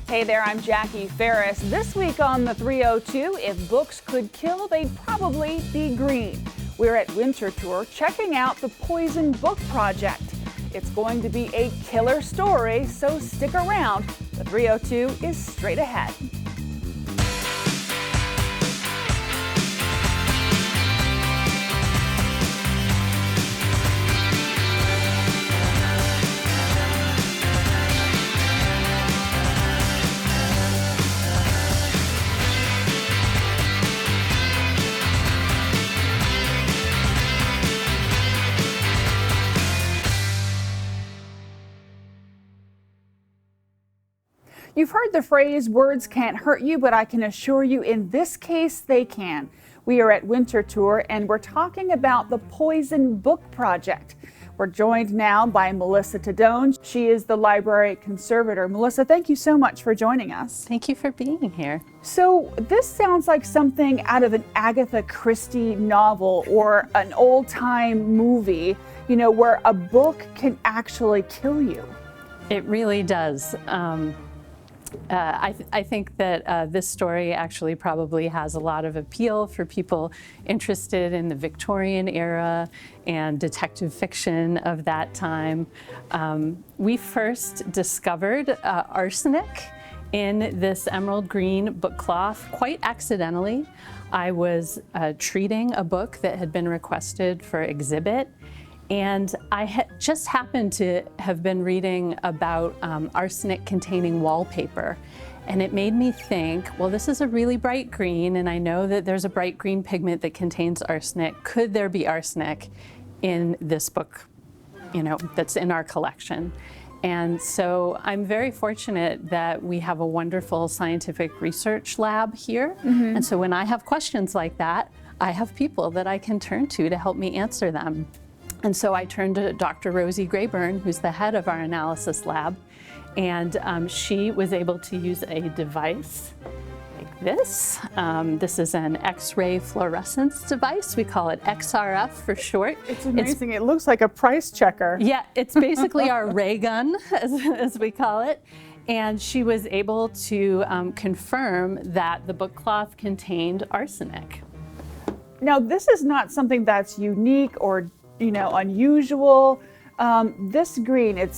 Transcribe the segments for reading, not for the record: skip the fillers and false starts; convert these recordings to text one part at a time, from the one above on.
Hey there, I'm Jackie Ferris. This week on the 302, if books could kill, they'd probably be green. We're at Winter Tour checking out the Poison Book Project. It's going to be a killer story, so stick around. The 302 is straight ahead. You've heard the phrase, words can't hurt you, but I can assure you in this case they can. We are at Winter Tour and we're talking about the Poison Book Project. We're joined now by Melissa Tadone. She is the library conservator. Melissa, thank you so much for joining us. Thank you for being here. So this sounds like something out of an Agatha Christie novel or an old-time movie, where a book can actually kill you. It really does. I think that this story actually probably has a lot of appeal for people interested in the Victorian era and detective fiction of that time. We first discovered arsenic in this emerald green book cloth quite accidentally. I was treating a book that had been requested for exhibit. And I just happened to have been reading about arsenic-containing wallpaper. And it made me think, well, this is a really bright green, and I know that there's a bright green pigment that contains arsenic. Could there be arsenic in this book, that's in our collection? And so I'm very fortunate that we have a wonderful scientific research lab here. Mm-hmm. And so when I have questions like that, I have people that I can turn to help me answer them. And so I turned to Dr. Rosie Grayburn, who's the head of our analysis lab, and she was able to use a device like this. This is an X-ray fluorescence device. We call it XRF for short. It's amazing. It looks like a price checker. Yeah, it's basically our ray gun, as we call it. And she was able to confirm that the book cloth contained arsenic. Now, this is not something that's unique or unusual. This green,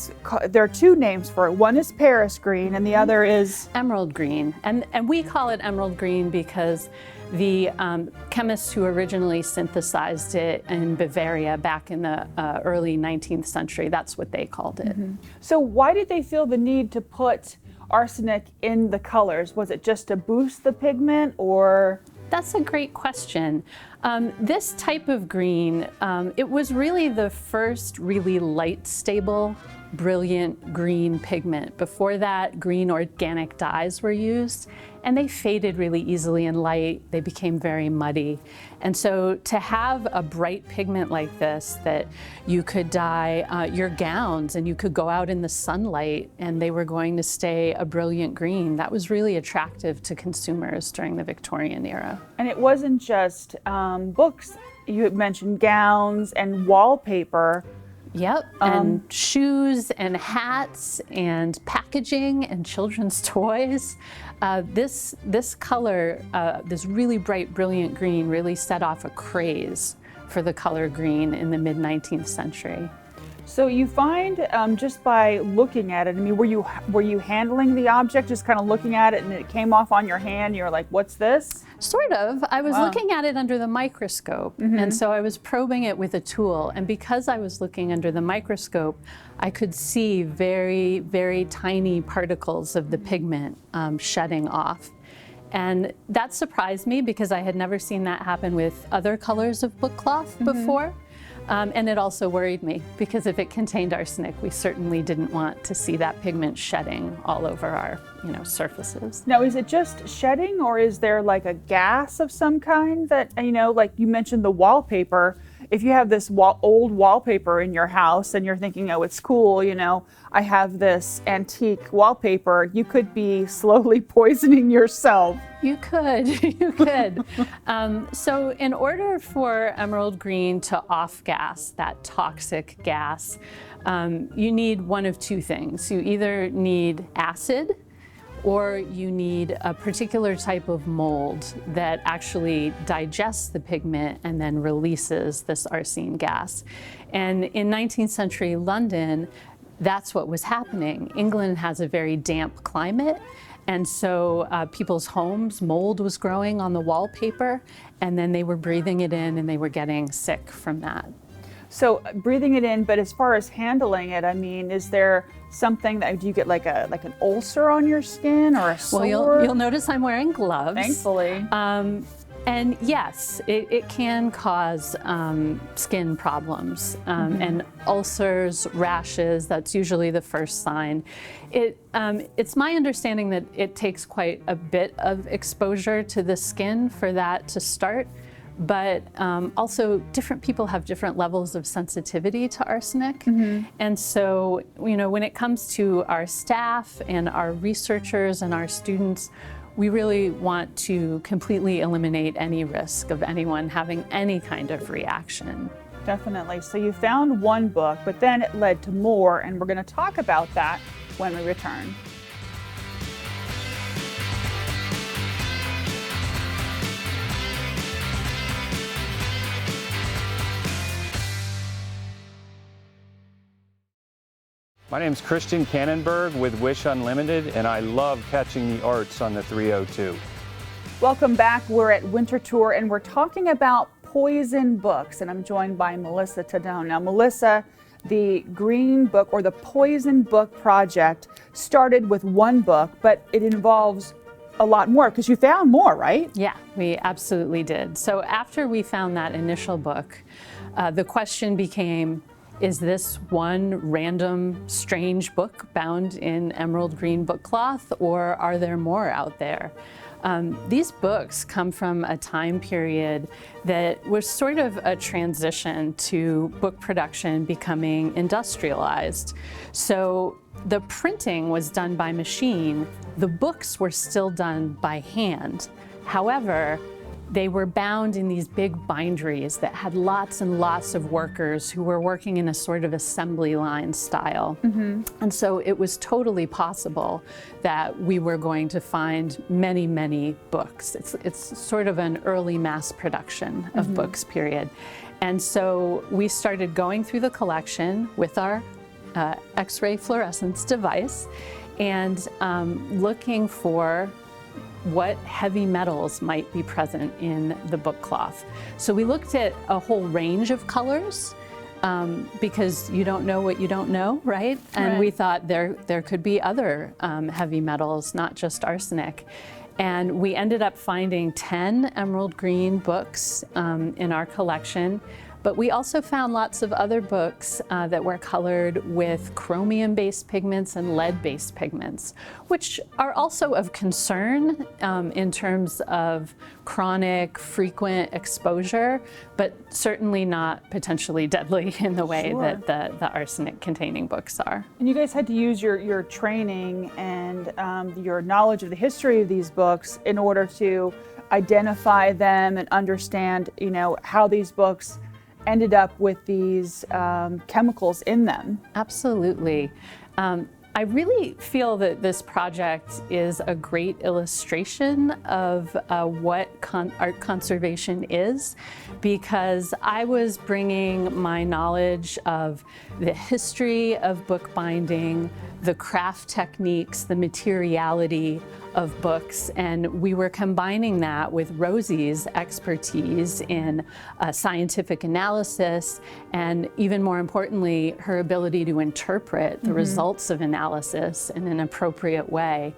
there are two names for it. One is Paris green and the other is emerald green. And we call it emerald green because the chemists who originally synthesized it in Bavaria back in the early 19th century, that's what they called it. Mm-hmm. So why did they feel the need to put arsenic in the colors? Was it just to boost the pigment, or? That's a great question. This type of green, it was really the first really light, stable, brilliant green pigment. Before that, green organic dyes were used, and they faded really easily in light. They became very muddy. And so to have a bright pigment like this that you could dye your gowns and you could go out in the sunlight and they were going to stay a brilliant green, that was really attractive to consumers during the Victorian era. And it wasn't just books. You had mentioned gowns and wallpaper. Yep, and shoes and hats and packaging and children's toys. This color, this really bright, brilliant green really set off a craze for the color green in the mid-19th century. So you find just by looking at it, were you handling the object, just kind of looking at it and it came off on your hand, you're like, what's this? Sort of. I was looking at it under the microscope, mm-hmm. and so I was probing it with a tool, and because I was looking under the microscope, I could see very, very tiny particles of the pigment shedding off. And that surprised me because I had never seen that happen with other colors of book cloth mm-hmm. before. And it also worried me because if it contained arsenic, we certainly didn't want to see that pigment shedding all over our, surfaces. Now, is it just shedding, or is there like a gas of some kind that, like you mentioned the wallpaper? If you have this old wallpaper in your house and you're thinking, oh, it's cool, I have this antique wallpaper, you could be slowly poisoning yourself. You could. So in order for emerald green to off-gas, that toxic gas, you need one of two things. You either need acid or you need a particular type of mold that actually digests the pigment and then releases this arsine gas. And in 19th century London, that's what was happening. England has a very damp climate, and so people's homes, mold was growing on the wallpaper, and then they were breathing it in and they were getting sick from that. So breathing it in, but as far as handling it, I mean, is there something that, do you get like an ulcer on your skin or a sore? Well, you'll notice I'm wearing gloves. Thankfully. And yes, it can cause skin problems and ulcers, rashes. That's usually the first sign. It's my understanding that it takes quite a bit of exposure to the skin for that to start. But also, different people have different levels of sensitivity to arsenic. And so, when it comes to our staff and our researchers and our students, we really want to completely eliminate any risk of anyone having any kind of reaction. Definitely. So you found one book, but then it led to more, and we're going to talk about that when we return. My name is Christian Kannenberg with Wish Unlimited, and I love catching the arts on the 302. Welcome back. We're at Winter Tour, and we're talking about poison books, and I'm joined by Melissa Tadone. Now, Melissa, the Green Book or the Poison Book Project started with one book, but it involves a lot more because you found more, right? Yeah, we absolutely did. So after we found that initial book, the question became, is this one random, strange book bound in emerald green book cloth, or are there more out there? These books come from a time period that was sort of a transition to book production becoming industrialized. So the printing was done by machine. The books were still done by hand. However, they were bound in these big binderies that had lots and lots of workers who were working in a sort of assembly line style. And so it was totally possible that we were going to find many, many books. It's sort of an early mass production of books period. And so we started going through the collection with our X-ray fluorescence device and looking for what heavy metals might be present in the book cloth. So we looked at a whole range of colors because you don't know what you don't know, right? And we thought there could be other heavy metals, not just arsenic. And we ended up finding 10 emerald green books in our collection. But we also found lots of other books that were colored with chromium-based pigments and lead-based pigments, which are also of concern in terms of chronic, frequent exposure, but certainly not potentially deadly in the way that the arsenic-containing books are. And you guys had to use your training and your knowledge of the history of these books in order to identify them and understand, how these books ended up with these chemicals in them. Absolutely. I really feel that this project is a great illustration of what art conservation is, because I was bringing my knowledge of the history of bookbinding, the craft techniques, the materiality of books, and we were combining that with Rosie's expertise in scientific analysis, and even more importantly, her ability to interpret the results of analysis in an appropriate way.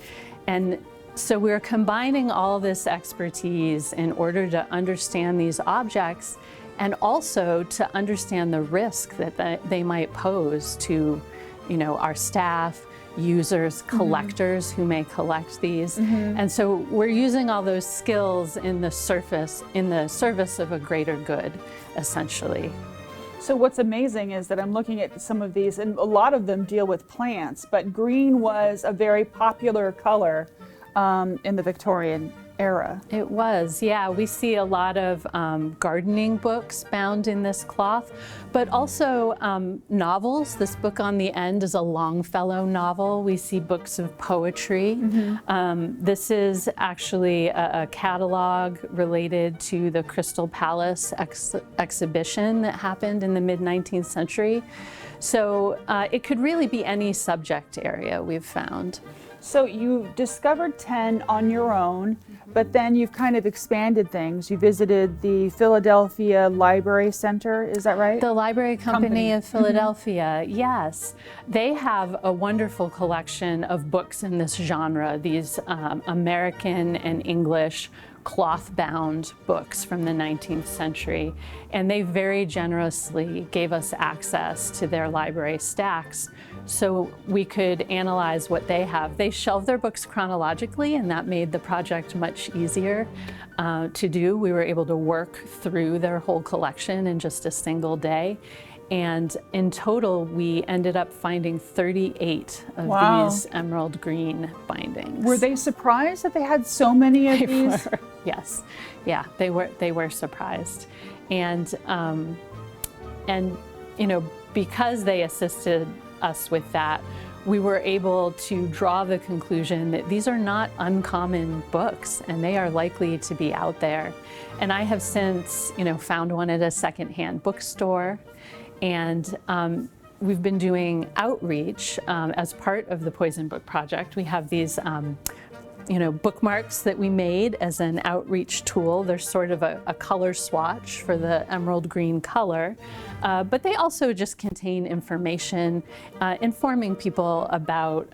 And so we're combining all this expertise in order to understand these objects and also to understand the risk that they might pose to, our staff, users, collectors who may collect these. And so we're using all those skills in the service of a greater good, essentially. So what's amazing is that I'm looking at some of these, and a lot of them deal with plants, but green was a very popular color in the Victorian era. It was, yeah. We see a lot of gardening books bound in this cloth, but also novels. This book on the end is a Longfellow novel. We see books of poetry. This is actually a catalog related to the Crystal Palace exhibition that happened in the mid-19th century. So it could really be any subject area we've found. So you discovered 10 on your own, but then you've kind of expanded things. You visited the Philadelphia Library Center, is that right? The Library Company of Philadelphia, yes. They have a wonderful collection of books in this genre, these American and English cloth-bound books from the 19th century. And they very generously gave us access to their library stacks so we could analyze what they have. They shelve their books chronologically, and that made the project much easier to do. We were able to work through their whole collection in just a single day. And in total, we ended up finding 38 of these emerald green bindings. Were they surprised that they had so many of these? Were. Yes, yeah, they were surprised, and you know, because they assisted us with that, we were able to draw the conclusion that these are not uncommon books, and they are likely to be out there. And I have since, you know, found one at a secondhand bookstore, and we've been doing outreach as part of the Poison Book Project. We have these you know, bookmarks that we made as an outreach tool. They're sort of a color swatch for the emerald green color, but they also just contain information informing people about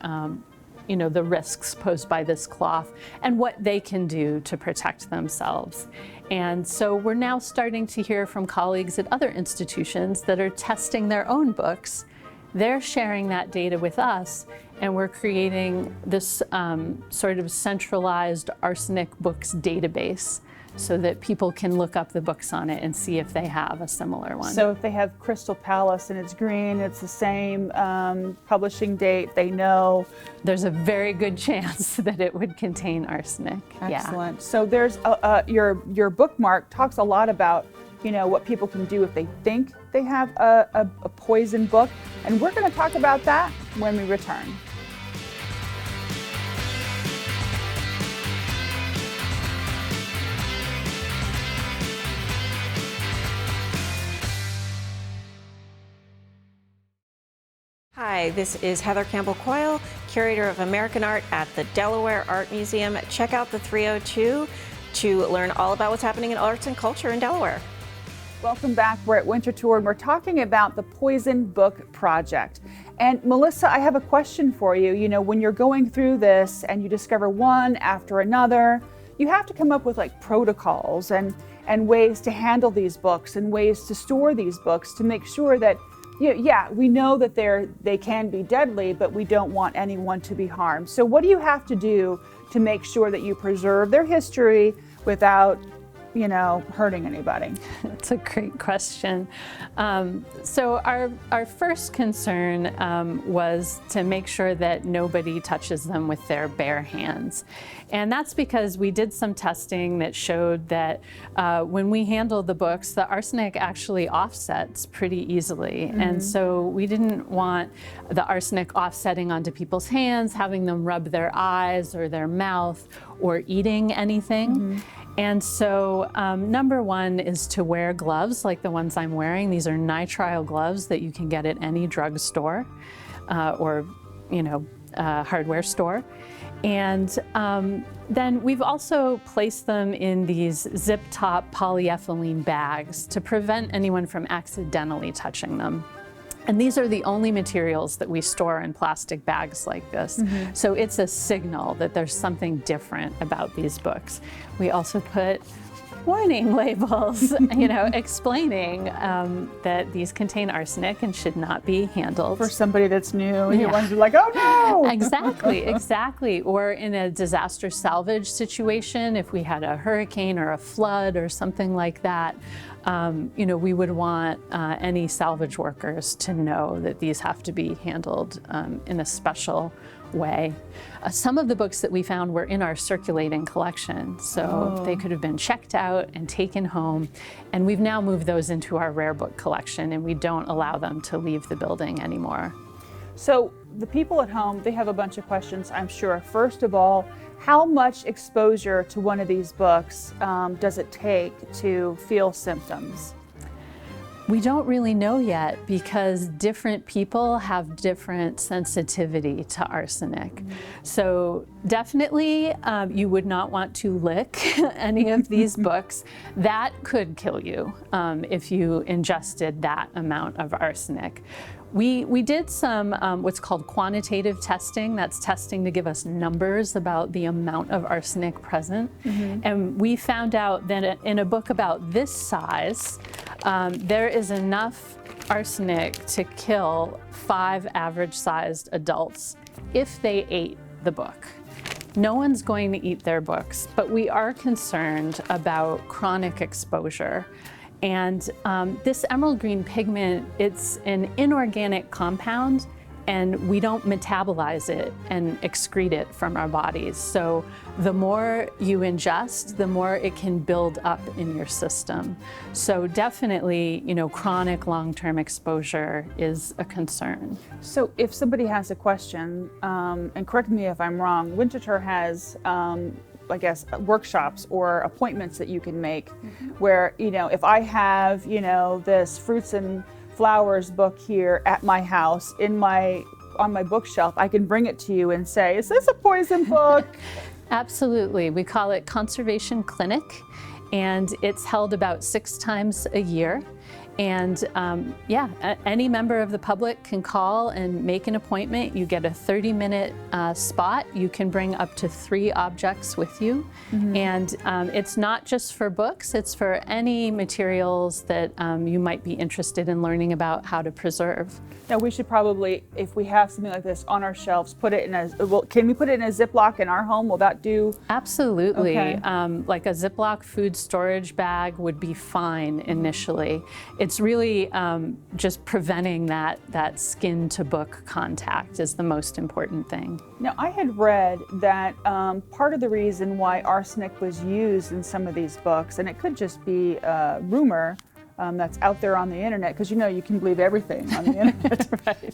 you know, the risks posed by this cloth and what they can do to protect themselves. And so we're now starting to hear from colleagues at other institutions that are testing their own books. They're sharing that data with us, and we're creating this sort of centralized arsenic books database so that people can look up the books on it and see if they have a similar one. So if they have Crystal Palace and it's green, it's the same publishing date, they know. There's a very good chance that it would contain arsenic. Excellent. Yeah. So there's your bookmark talks a lot about, you know, what people can do if they think they have a poison book, and we're going to talk about that when we return. Hi, this is Heather Campbell Coyle, Curator of American Art at the Delaware Art Museum. Check out the 302 to learn all about what's happening in arts and culture in Delaware. Welcome back. We're at Winter Tour, and we're talking about the Poison Book Project. And Melissa, I have a question for you. You know, when you're going through this and you discover one after another, you have to come up with like protocols and ways to handle these books and ways to store these books to make sure that, yeah, we know that they can be deadly, but we don't want anyone to be harmed. So what do you have to do to make sure that you preserve their history without, you know, hurting anybody? That's a great question. So our first concern was to make sure that nobody touches them with their bare hands. And that's because we did some testing that showed that when we handle the books, the arsenic actually offsets pretty easily. Mm-hmm. And so we didn't want the arsenic offsetting onto people's hands, having them rub their eyes or their mouth, or eating anything. Mm-hmm. And so number one is to wear gloves like the ones I'm wearing. These are nitrile gloves that you can get at any drugstore or, you know, hardware store. And then we've also placed them in these zip-top polyethylene bags to prevent anyone from accidentally touching them. And these are the only materials that we store in plastic bags like this. Mm-hmm. So it's a signal that there's something different about these books. We also put warning labels, you know, explaining that these contain arsenic and should not be handled. For somebody that's new, and you're like, oh no! Exactly. Or in a disaster salvage situation, if we had a hurricane or a flood or something like that, you know, we would want any salvage workers to know that these have to be handled in a special way. Some of the books that we found were in our circulating collection, so they could have been checked out and taken home. And we've now moved those into our rare book collection, and we don't allow them to leave the building anymore. So the people at home, they have a bunch of questions, I'm sure. First of all, how much exposure to one of these books does it take to feel symptoms? We don't really know yet because different people have different sensitivity to arsenic. So definitely you would not want to lick any of these books. That could kill you if you ingested that amount of arsenic. We did some what's called quantitative testing. That's testing to give us numbers about the amount of arsenic present. And we found out that in a book about this size, there is enough arsenic to kill 5 average-sized adults if they ate the book. No one's going to eat their books, but we are concerned about chronic exposure. And this emerald green pigment, it's an inorganic compound, and we don't metabolize it and excrete it from our bodies. So the more you ingest, the more it can build up in your system. So definitely, chronic long-term exposure is a concern. So if somebody has a question, and correct me if I'm wrong, Winter Tour has I guess, workshops or appointments that you can make where, if I have, this fruits and flowers book here at my house on my bookshelf, I can bring it to you and say, is this a poison book? Absolutely. We call it Conservation Clinic, and it's held about 6 times a year. And any member of the public can call and make an appointment. You get a 30-minute spot. You can bring up to 3 objects with you. And it's not just for books, it's for any materials that you might be interested in learning about how to preserve. Now we should probably, if we have something like this on our shelves, put it in can we put it in a Ziploc in our home? Will that do? Absolutely. Okay. Like a Ziploc food storage bag would be fine initially. It's really just preventing that skin to book contact is the most important thing. Now I had read that part of the reason why arsenic was used in some of these books, and it could just be a rumor, that's out there on the internet, because you can believe everything on the internet, Right.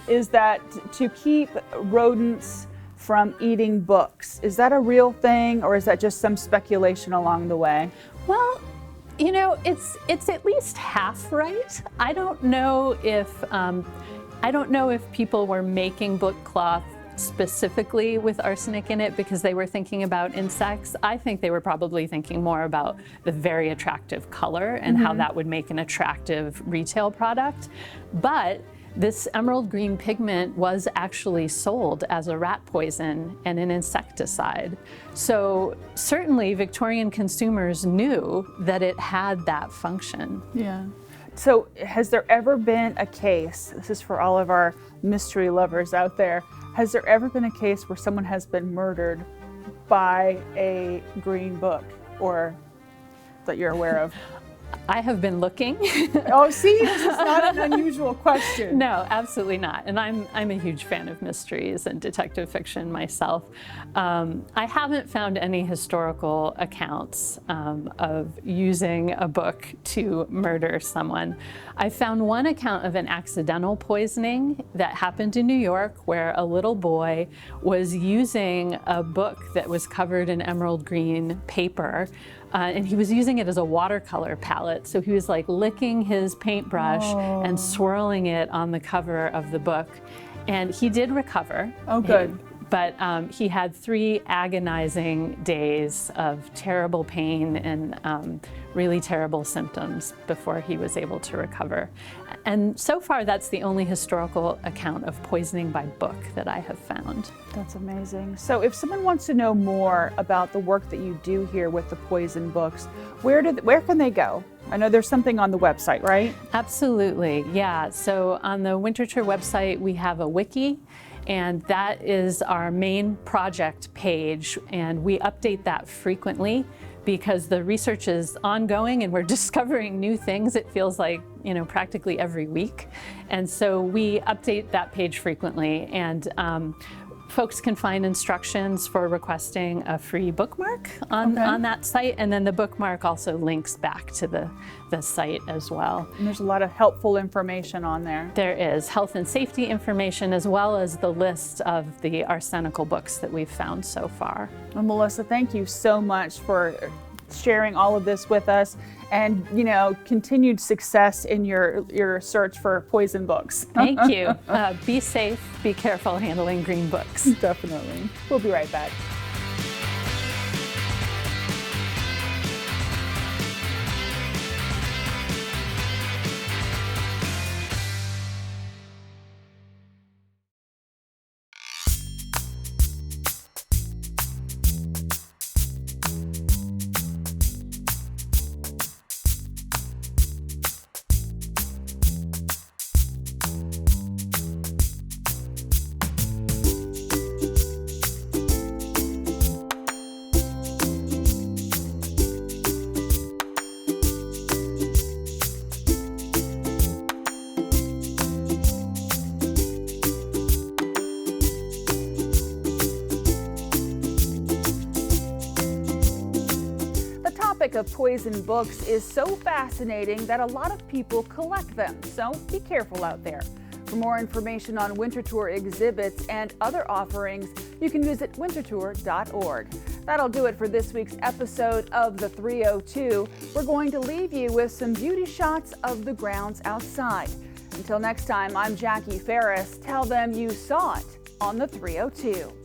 Is that to keep rodents from eating books. Is that a real thing, or is that just some speculation along the way? Well, it's at least half right. I don't know if people were making book cloth specifically with arsenic in it because they were thinking about insects. I think they were probably thinking more about the very attractive color and how that would make an attractive retail product. But this emerald green pigment was actually sold as a rat poison and an insecticide. So certainly Victorian consumers knew that it had that function. Yeah. So has there ever been a case, this is for all of our mystery lovers out there, has there ever been a case where someone has been murdered by a green book, or that you're aware of? I have been looking. Oh, see, this is not an unusual question. No, absolutely not. And I'm a huge fan of mysteries and detective fiction myself. I haven't found any historical accounts of using a book to murder someone. I found one account of an accidental poisoning that happened in New York where a little boy was using a book that was covered in emerald green paper. And he was using it as a watercolor palette. So he was like licking his paintbrush and swirling it on the cover of the book. And he did recover. Oh, good. But he had 3 agonizing days of terrible pain and really terrible symptoms before he was able to recover. And so far, that's the only historical account of poisoning by book that I have found. That's amazing. So if someone wants to know more about the work that you do here with the poison books, where can they go? I know there's something on the website, right? Absolutely, yeah. So on the Winter Tour website, we have a wiki, and that is our main project page, and we update that frequently because the research is ongoing and we're discovering new things. It feels like, practically every week. And so we update that page frequently. And Folks can find instructions for requesting a free bookmark on that site, and then the bookmark also links back to the site as well. And there's a lot of helpful information on there. There is health and safety information as well as the list of the arsenical books that we've found so far. Well, Melissa, thank you so much for sharing all of this with us, and continued success in your search for poison books. Thank you. Be safe, be careful handling green books. Definitely. We'll be right back. The topic of poison books is so fascinating that a lot of people collect them, so be careful out there. For more information on Winter Tour exhibits and other offerings, you can visit wintertour.org. That'll do it for this week's episode of The 302. We're going to leave you with some beauty shots of the grounds outside. Until next time, I'm Jackie Ferris. Tell them you saw it on The 302.